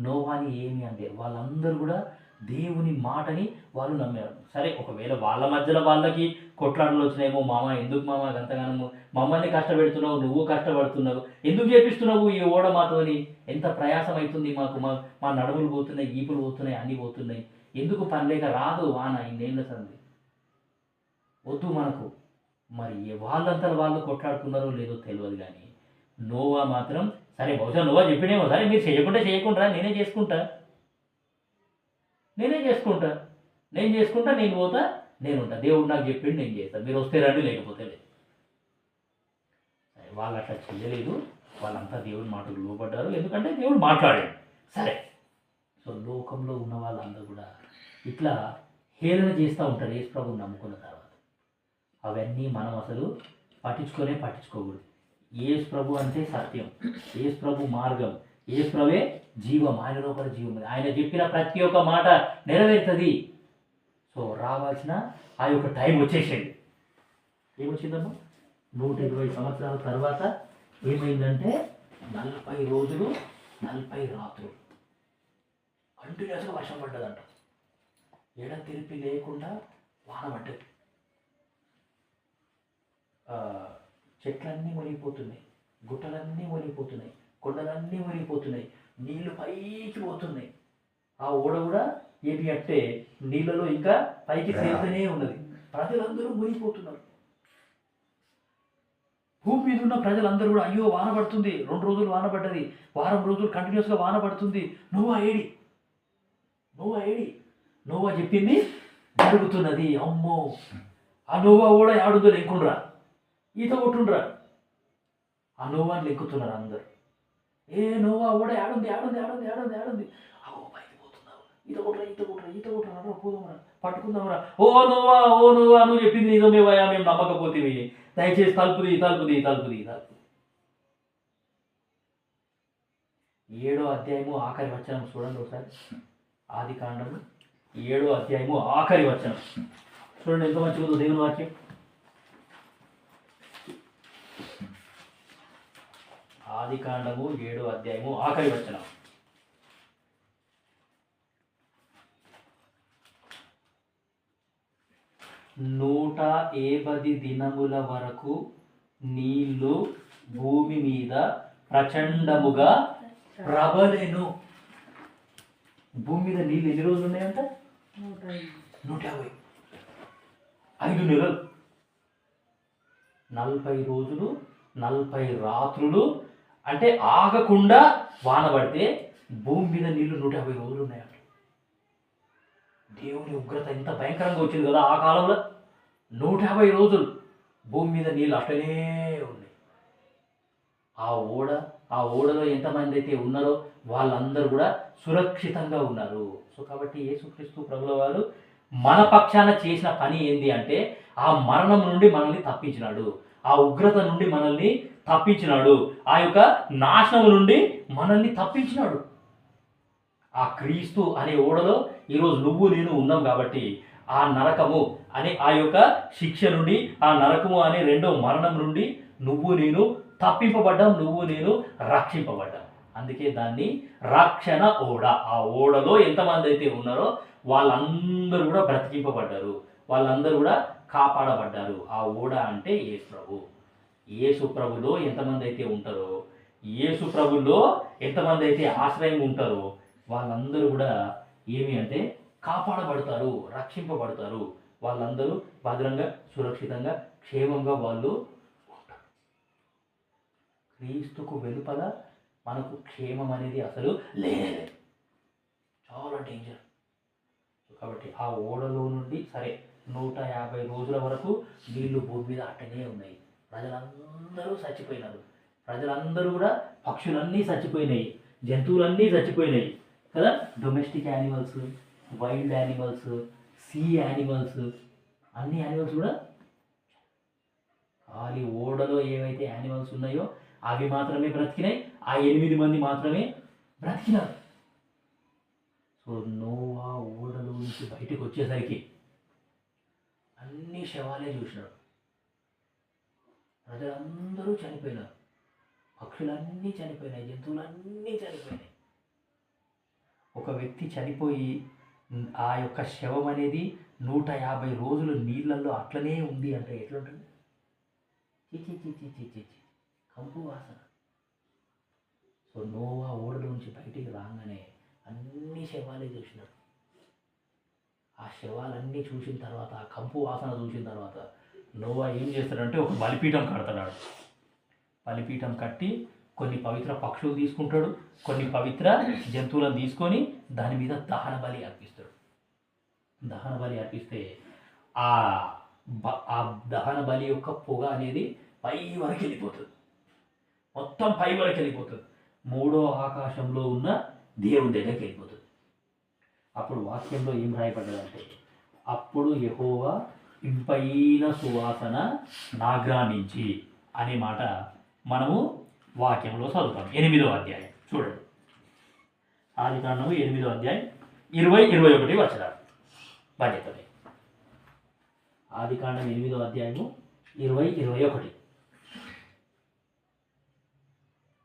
నోవాని ఏమి అనలేరు. వాళ్ళందరూ కూడా దేవుని మాటని వాళ్ళు నమ్మారు. సరే, ఒకవేళ వాళ్ళ మధ్యలో వాళ్ళకి కొట్లాటలు వచ్చినాయేమో, మామ ఎందుకు మామ గంతగానము మమ్మల్ని కష్టపెడుతున్నావు, నువ్వు కష్టపడుతున్నావు, ఎందుకు చేపిస్తున్నావు ఈ ఓడ మాతోని, ఎంత ప్రయాసం అవుతుంది మాకు, మా నడుములు పోతున్నాయి, ఈపులు పోతున్నాయి, అన్నీ పోతున్నాయి, ఎందుకు పని లేక రాదు వాన ఇన్నేళ్ళ సంది, వద్దు మనకు. మరి వాళ్ళంతా వాళ్ళు కొట్లాడుకున్నారో లేదో తెలియదు, కానీ నోవా మాత్రం సరే, బహుశా నోవా చెప్పినేమో, సరే మీరు చేయకుండా నేనే చేసుకుంటా, నేను పోతా, నేనుంటా, దేవుడు నాకు చెప్పిండు నేను చేస్తాను, మీరు వస్తే రండి లేకపోతే లేదు. సరే, వాళ్ళు అట్లా చేయలేదు, వాళ్ళంతా దేవుడి మాటకు లోపడ్డారు, ఎందుకంటే దేవుడు మాట్లాడాడు. సరే, సో లోకంలో ఉన్న వాళ్ళందరూ కూడా ఇట్లా హేళన చేస్తూ ఉంటారు యేసు ప్రభువుని నమ్ముకున్న తర్వాత. అవన్నీ మనం అసలు పట్టించుకోకూడదు. యేసు ప్రభు అంటే సత్యం, యేసు ప్రభు మార్గం, యేసు ప్రభే జీవం, ఆయన లోపల జీవం ఉంది, ఆయన చెప్పిన ప్రతి ఒక్క మాట నెరవేరుతుంది. సో రావాల్సిన ఆ యొక్క టైం వచ్చేసేది. ఏమొచ్చిందమ్మా? 120 సంవత్సరాల తర్వాత ఏమైందంటే 40 రోజులు 40 రాత్రులు కంటిన్యూస్గా వర్షం పడ్డదంట. ఎడతెరిపి లేకుండా వాన పడ్డది. చెట్లన్నీ మునిగిపోతున్నాయి, గుట్టలన్నీ మునిగిపోతున్నాయి, కొండలన్నీ మునిగిపోతున్నాయి, నీళ్లు పైకి పోతున్నాయి. ఆ ఓడ కూడా ఏమి అంటే నీళ్ళలో ఇంకా పైకి తేలుతూనే ఉన్నది. ప్రజలందరూ మునిగిపోతున్నారు. భూమి మీద ఉన్న ప్రజలందరూ కూడా అయ్యో వాన పడుతుంది, 2 రోజులు వాన పడ్డది, వారం రోజులు కంటిన్యూస్గా వాన పడుతుంది, నోవా ఏడి, నోవా చెప్పింది జరుగుతున్నది. అమ్మో, ఆ నోవా ఓడ ఆడుందో లెక్కుండ్రా, ఈత కొట్టుండ్రా, ఆ నోవాని లెక్కుతున్నారు అందరు. ఏ నోవా ఓడ ఆడుంది, అగో పైకి పోతున్నావు, ఈత కొట్రా పోదామరా, పట్టుకుందామరా, ఓ నోవా నువ్వు చెప్పింది నిజమేవయ్యా, మేము నమ్మకపోతే దయచేసి తలుపుది. 7వ అధ్యాయము ఆఖరి వచనం చూడండి ఒకసారి. ఆదికాండము 7వ అధ్యాయము ఆఖరి వచనం చూడండి, ఎంత మంచిగా దేవుని వాక్యం. ఆదికాండము 7వ అధ్యాయము ఆఖరి వచనం. నూట 80 దినముల వరకు నీళ్లు భూమి మీద ప్రచండముగా ప్రబలెను. భూమి మీద నీళ్ళు ఎన్ని రోజులు ఉన్నాయంట? 150. 5 నెలలు, 40 రోజులు 40 రాత్రులు, అంటే ఆగకుండా వాన పడితే భూమి మీద నీళ్లు 150 రోజులు ఉన్నాయంట. దేవుని ఉగ్రత ఎంత భయంకరంగా వచ్చింది కదా ఆ కాలంలో. 150 రోజులు భూమి మీద నీళ్ళు అట్లనే ఉన్నాయి. ఆ ఓడలో ఎంతమంది అయితే ఉన్నారో వాళ్ళందరూ కూడా సురక్షితంగా ఉన్నారు. సో కాబట్టి యేసుక్రీస్తు ప్రభుల వారు మన పక్షాన చేసిన పని ఏంది అంటే ఆ మరణం నుండి మనల్ని తప్పించినాడు, ఆ ఉగ్రత నుండి మనల్ని తప్పించినాడు, ఆ యొక్క నాశనం నుండి మనల్ని తప్పించినాడు. ఆ క్రీస్తు అనే ఓడలో ఈరోజు నువ్వు నేను ఉన్నాం కాబట్టి ఆ నరకము అనే ఆ యొక్క శిక్ష నుండి, ఆ నరకము అనే 2వ మరణం నుండి నువ్వు నేను తప్పింపబడ్డాం, నువ్వు నేను రక్షింపబడ్డాం. అందుకే దాన్ని రక్షణ ఓడ. ఆ ఓడలో ఎంతమంది అయితే ఉన్నారో వాళ్ళందరూ కూడా బ్రతికింపబడ్డారు, వాళ్ళందరూ కూడా కాపాడబడ్డారు. ఆ ఓడ అంటే యేసు ప్రభు. యేసు ప్రభులో ఎంతమంది అయితే ఉంటారో, యేసు ప్రభులో ఎంతమంది అయితే ఆశ్రయం ఉంటారో వాళ్ళందరూ కూడా ఏమి అంటే కాపాడబడతారు, రక్షింపబడతారు. వాళ్ళందరూ భద్రంగా, సురక్షితంగా, క్షేమంగా వాళ్ళు ఉంటారు. క్రీస్తుకు వెలుపల మనకు క్షేమం అనేది అసలు లేదు, చాలా డేంజర్. కాబట్టి ఆ ఓడలో నుండి సరే 150 రోజుల వరకు నీళ్లు భూమి మీద అట్టనే ఉన్నాయి. ప్రజలందరూ చచ్చిపోయినారు, ప్రజలందరూ కూడా, పక్షులన్నీ చచ్చిపోయినాయి, జంతువులన్నీ చచ్చిపోయినాయి కదా, domestic animals, wild animals, see animals, అన్ని యానిమల్స్ కూడా. ఖాళీ ఓడలో ఏవైతే యానిమల్స్ ఉన్నాయో అవి మాత్రమే బ్రతికినాయి, ఆ 8 మంది మాత్రమే బ్రతికినారు. సో నోవా ఓడలో నుంచి బయటకు వచ్చేసరికి అన్ని శవాలే చూసినాడు. ప్రజలందరూ చనిపోయినారు, పక్షులన్నీ చనిపోయినాయి, జంతువులన్నీ చనిపోయినాయి. ఒక వ్యక్తి చనిపోయి ఆ యొక్క శవం అనేది 150 రోజులు నీళ్ళల్లో అట్లనే ఉంది అంటే ఎట్లుంటుంది? చిచి చిచి చిచి చి కంపు వాసన. సో నోవా ఓడలోంచి బయటికి రాగానే అన్ని శవాలే చూసినాడు. ఆ శవాలన్నీ చూసిన తర్వాత, ఆ కంపు వాసన చూసిన తర్వాత నోవా ఏం చేస్తాడంటే ఒక బలిపీఠం కడతాడు. బలిపీఠం కట్టి కొన్ని పవిత్ర పక్షులు తీసుకుంటాడు, కొన్ని పవిత్ర జంతువులను తీసుకొని దాని మీద దహన బలి అర్పిస్తాడు. దహన బలి అర్పిస్తే ఆ ఆ దహన బలి యొక్క పొగ అనేది పై వరకు వెళ్ళిపోతుంది, మొత్తం పై వరకు వెళ్ళిపోతుంది. 3వ ఆకాశంలో ఉన్న దేవుని దగ్గరికి వెళ్ళిపోతుంది. అప్పుడు వాక్యంలో ఏం రాయబడ్డదంటే, అప్పుడు యెహోవా ఇంపైన సువాసన నాగ్రానించి అనే మాట మనము వాక్యంలో చదువుతాం. 8వ అధ్యాయం చూడండి. ఆదికాండము 8వ అధ్యాయం 20-21 వచనాలు బాధ్యతలే. ఆదికాండం 8వ అధ్యాయము 20-21.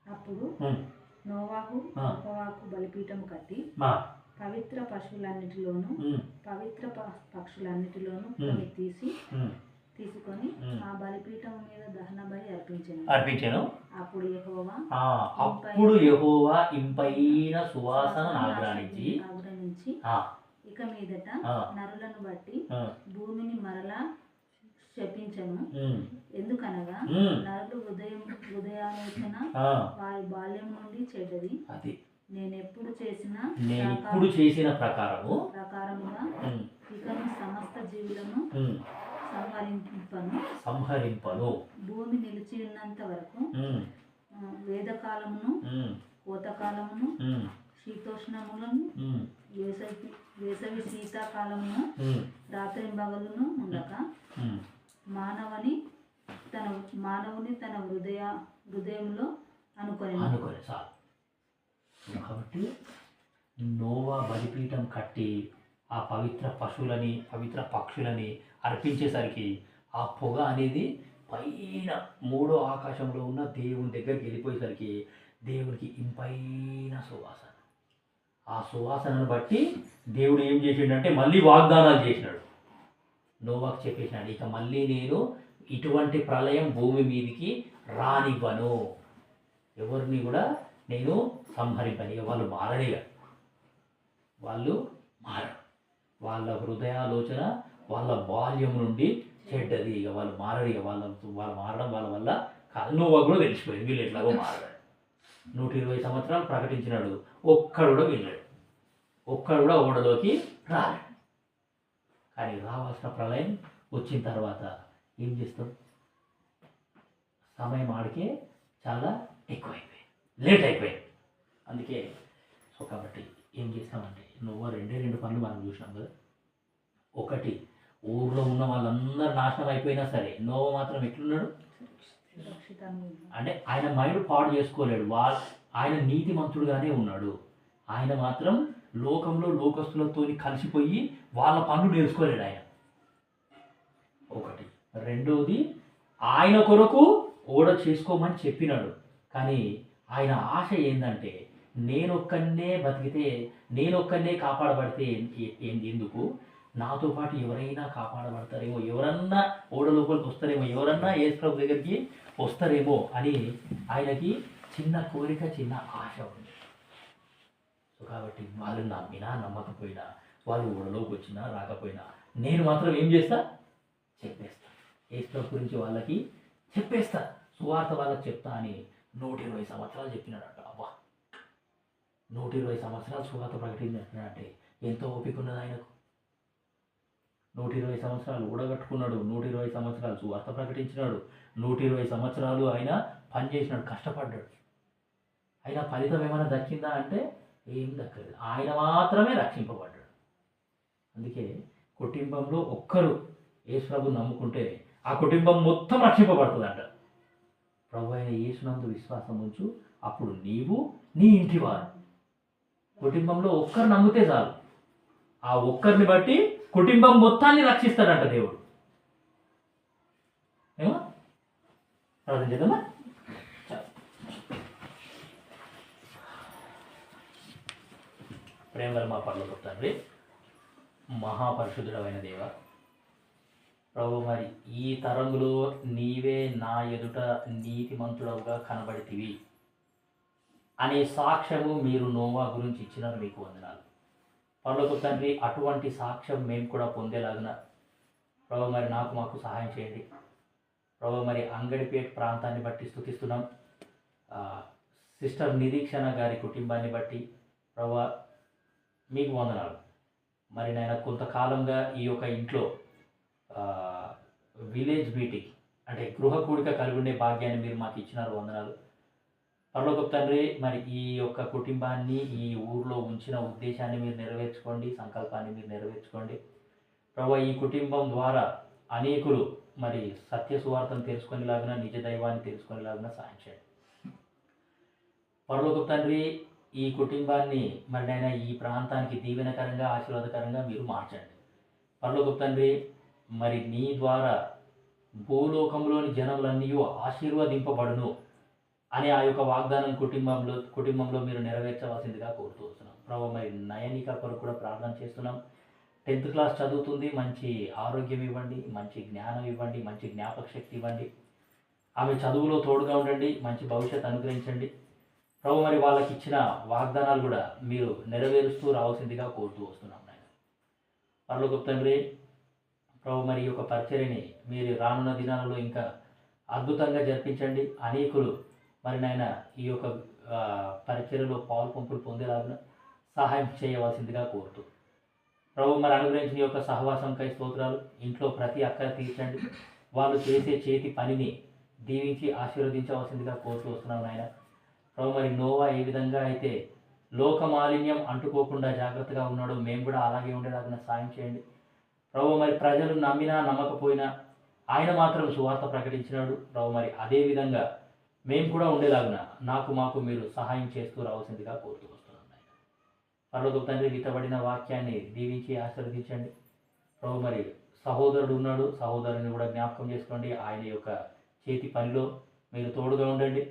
అప్పుడు నోవాహు యెహోవాకు బలిపీఠము కట్టి పవిత్ర పశువులన్నిటిలోను పవిత్ర పక్షులన్నిటిలోను కొన్ని తీసుకొని ఆ బలిపీఠం మీద దహన బలి అర్పించాను. అప్పుడు యెహోవా ఇంపైన సువాసన నాగ్రానించి ఇక మీదట నరులను బట్టి భూమిని మరలా శపించను. ఎందుకనగా నరులు హృదయాలోచన వారి బాల్యం నుండి చెడ్డది. నేనెప్పుడు చేసిన ప్రకారముగా ఇకను సమస్త జీవులను సంహరింపను. భూమి నిలిచి ఉన్నంత వరకు వేదకాలమును కోతకాలమును శీతోష్ణములను వేసవి శీతాకాలమును రాత్రింబగలును ఉండక మానవుని తన హృదయంలో అనుకొని. కాబట్టి నోవా బలిపీఠం కట్టి ఆ పవిత్ర పశువులని పవిత్ర పక్షులని అర్పించేసరికి ఆ పొగ అనేది పైన 3వ ఆకాశంలో ఉన్న దేవుని దగ్గరికి వెళ్ళిపోయేసరికి దేవునికి ఇంపైన సువాసన. ఆ సువాసనను బట్టి దేవుడు ఏం చేసిండంటే మళ్ళీ వాగ్దానాలు చేసినాడు. నోవాకు చెప్పేసినాడు, ఇక మళ్ళీ నేను ఇటువంటి ప్రళయం భూమి మీదకి రానివ్వను, ఎవరిని కూడా నేను సంహరింపని. వాళ్ళు మారనిగా, వాళ్ళు మారరు. వాళ్ళ హృదయాలోచన వాళ్ళ బాల్యం నుండి చెడ్డది. ఇక వాళ్ళు మారరు. ఇక వాళ్ళు మారడం వాళ్ళ వల్ల కాదు. నోవా కూడా తెలిసిపోయింది వీళ్ళు ఎట్లాగో మారడు. 120 సంవత్సరాలు ప్రకటించినాడు, ఒక్కడు కూడా వెళ్ళాడు, ఒక్కడు కూడా ఓడలోకి రాలేడు. కానీ రావాల్సిన ప్రళయం వచ్చిన తర్వాత ఏం చేస్తాం? సమయం ఆడికే చాలా ఎక్కువైపోయింది, లేట్ అయిపోయింది. అందుకే సో కాబట్టి ఏం చేస్తామంటే నువ్వు 2 పనులు మనం చూసినాం కదా. ఒకటి, ఊర్లో ఉన్న వాళ్ళందరూ నాశనం అయిపోయినా సరే నోవా మాత్రం ఎట్లున్నాడు అంటే ఆయన మైండ్ పాడు చేసుకోలేడు. ఆయన నీతిమంతుడుగానే ఉన్నాడు. ఆయన మాత్రం లోకంలో లోకస్తులతో కలిసిపోయి వాళ్ళ పనులు నేర్చుకోలేడు ఆయన. ఒకటి. రెండోది, ఆయన కొరకు ఓడ చేసుకోమని చెప్పినాడు. కానీ ఆయన ఆశ ఏంటంటే నేనొక్కనే బతికితే, నేనొక్కనే కాపాడబడితే ఎందుకు, నాతో పాటు ఎవరైనా కాపాడబడతారేమో, ఎవరన్నా ఓడ లోపలికి వస్తారేమో, ఎవరన్నా యేసు ప్రభు దగ్గరికి వస్తారేమో అని ఆయనకి చిన్న కోరిక, చిన్న ఆశ ఉంది. సో కాబట్టి వాళ్ళు నమ్మినా నమ్మకపోయినా, వాళ్ళు ఓడలోకి వచ్చినా రాకపోయినా, నేను మాత్రం ఏం చేస్తా? చెప్పేస్తా. యేసు ప్రభు గురించి వాళ్ళకి చెప్పేస్తా, సువార్త వాళ్ళకి చెప్తా అని 120 సంవత్సరాలు చెప్పినాడట. అబ్బా, 120 సంవత్సరాలు సువార్త ప్రకటించినట్టే ఎంతో ఓపిక ఉన్నది ఆయనకు. 120 సంవత్సరాలు ఊడగట్టుకున్నాడు, 120 సంవత్సరాలు సువార్త ప్రకటించినాడు, 120 సంవత్సరాలు ఆయన పనిచేసినాడు, కష్టపడ్డాడు. అయినా ఫలితం ఏమైనా దక్కిందా అంటే ఏం దక్కలేదు. ఆయన మాత్రమే రక్షింపబడ్డాడు. అందుకే కుటుంబంలో ఒక్కరు యేసు ప్రభుని నమ్ముకుంటే ఆ కుటుంబం మొత్తం రక్షింపబడుతుందంట. ప్రభు అయిన యేసునందు విశ్వాసం ఉంచు, అప్పుడు నీవు నీ ఇంటి వారు. కుటుంబంలో ఒక్కరు నమ్మితే చాలు, ఆ ఒక్కరిని బట్టి కుటుంబం మొత్తాన్ని రక్షిస్తాడంట దేవుడు. ఏమో ప్రార్థన చేద్దామా? ప్రేమ గల మా పరలోకపు తండ్రి, మహాపరిశుద్ధుడమైన దేవ, ప్రభు మరి ఈ తరంలో నీవే నా ఎదుట నీతిమంతుడవుగా కనబడితివి అనే సాక్ష్యము మీరు నోవా గురించి ఇచ్చినారు, మీకు వందనాలు. పరలోక తండ్రి, అటువంటి సాక్ష్యం మేము కూడా పొందేలాగున ప్రభు మరి మాకు సహాయం చేయండి. ప్రభు మరి అంగడిపేట ప్రాంతాన్ని బట్టి స్తుతిస్తున్నాం. సిస్టర్ నిరీక్షణ గారి కుటుంబాన్ని బట్టి ప్రభు మీకు వందనాలు. మరి నేను కొంతకాలంగా ఈ యొక్క ఇంట్లో విలేజ్ మీటింగ్ అంటే గృహ కూడిక కలిగి ఉండే భాగ్యాన్ని మీరు మాకు ఇచ్చినారు, వందనాలు. పరలోక తండ్రి, మరి ఈ యొక్క కుటుంబాన్ని ఈ ఊరిలో ఉంచిన ఉద్దేశాన్ని మీరు నెరవేర్చుకోండి, సంకల్పాన్ని మీరు నెరవేర్చుకోండి. ప్రభు ఈ కుటుంబం ద్వారా అనేకులు మరి సత్య సువార్తను తెలుసుకునేలాగున, నిజ దైవాన్ని తెలుసుకునేలాగున సాయం చేయండి. పరలోక తండ్రి, ఈ కుటుంబాన్ని మరి నైనా ఈ ప్రాంతానికి దీవెనకరంగా, ఆశీర్వాదకరంగా మీరు మార్చండి. పరలోక తండ్రి, మరి నీ ద్వారా భూలోకంలోని జనములన్నీ ఆశీర్వదింపబడును అనే ఆ యొక్క వాగ్దానం కుటుంబంలో మీరు నెరవేర్చవలసిందిగా కోరుతూ వస్తున్నాం. ప్రభు మరి నయనిక కొరకు కూడా ప్రార్థన చేస్తున్నాం. 10th క్లాస్ చదువుతుంది, మంచి ఆరోగ్యం ఇవ్వండి, మంచి జ్ఞానం ఇవ్వండి, మంచి జ్ఞాపక శక్తి ఇవ్వండి. ఆమె చదువులో తోడుగా ఉండండి, మంచి భవిష్యత్తు అనుగ్రహించండి. ప్రభు మరి వాళ్ళకి ఇచ్చిన వాగ్దానాలు కూడా మీరు నెరవేరుస్తూ రావాల్సిందిగా కోరుతూ వస్తున్నాం నాయన. పరలోక తండ్రి, ప్రభు మరి ఈ యొక్క పరిచర్యని మీరు రానున్న దినాలలో ఇంకా అద్భుతంగా జరిపించండి. అనేకులు మరి నాయన ఈ యొక్క పరిచర్యలో పాలు పంపులు పొందేలాగా సహాయం చేయవలసిందిగా కోరుతూ ప్రభు మరి అనుగ్రహించిన యొక్క సహవాసంకై స్తోత్రాలు. ఇంట్లో ప్రతి అక్కర తీర్చండి. వాళ్ళు చేసే చేతి పనిని దీవించి ఆశీర్వదించవలసిందిగా కోరుతూ వస్తున్నాం నాయన. ప్రభు మరి నోవా ఏ విధంగా అయితే లోక మాలిన్యం అంటుకోకుండా జాగ్రత్తగా ఉన్నాడో మేము కూడా అలాగే ఉండేలాగా సాయం చేయండి. ప్రభు మరి ప్రజలు నమ్మినా నమ్మకపోయినా ఆయన మాత్రం సువార్త ప్రకటించినాడు. ప్రభు మరి అదేవిధంగా మేము కూడా ఉండేలాగున మాకు మీరు సహాయం చేస్తూ రావాల్సిందిగా కోరుతూ వస్తున్నాం నాయన. పరలోక తండ్రి, విత్తబడిన వాక్యాన్ని దీవించి ఆశీర్వదించండి. ప్రభు మరి సహోదరుడు ఉన్నాడు, సహోదరుని కూడా జ్ఞాపకం చేసుకోండి. ఆయన యొక్క చేతి పనిలో మీరు తోడుగా ఉండండి.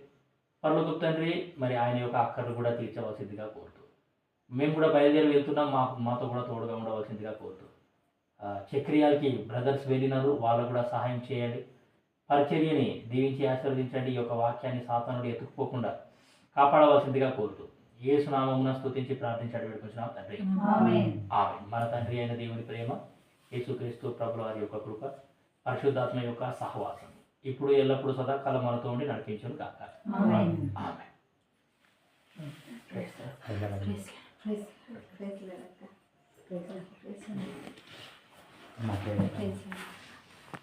పరలోక తండ్రి, మరి ఆయన యొక్క అక్కర్లు కూడా తీర్చవలసిందిగా కోరుతూ మేము కూడా బయలుదేరి వెళ్తున్నాం, మాతో కూడా తోడుగా ఉండవలసిందిగా కోరుతూ చక్రియాలకి బ్రదర్స్ వెళ్ళినారు, వాళ్ళు కూడా సహాయం చేయండి. పరిచర్యని దీవించి ఆశీర్వదించండి. ఈ యొక్క వాక్యాన్ని సాతానుడు ఎత్తుకుపోకుండా కాపాడవలసిందిగా కోరుతూ యేసు నామమున స్తుతించి ప్రార్థించి వేడుకుంటున్నాం తండ్రి. ఆమేన్. మన తండ్రి అయిన దేవుని ప్రేమ, యేసుక్రీస్తు ప్రభుల వారి యొక్క కృప, పరిశుద్ధాత్మ యొక్క సహవాసం ఇప్పుడు ఎల్లప్పుడూ సదాకాలం మనతో ఉండి నడిపించును కాక. ఆమేన్. ప్రైజ్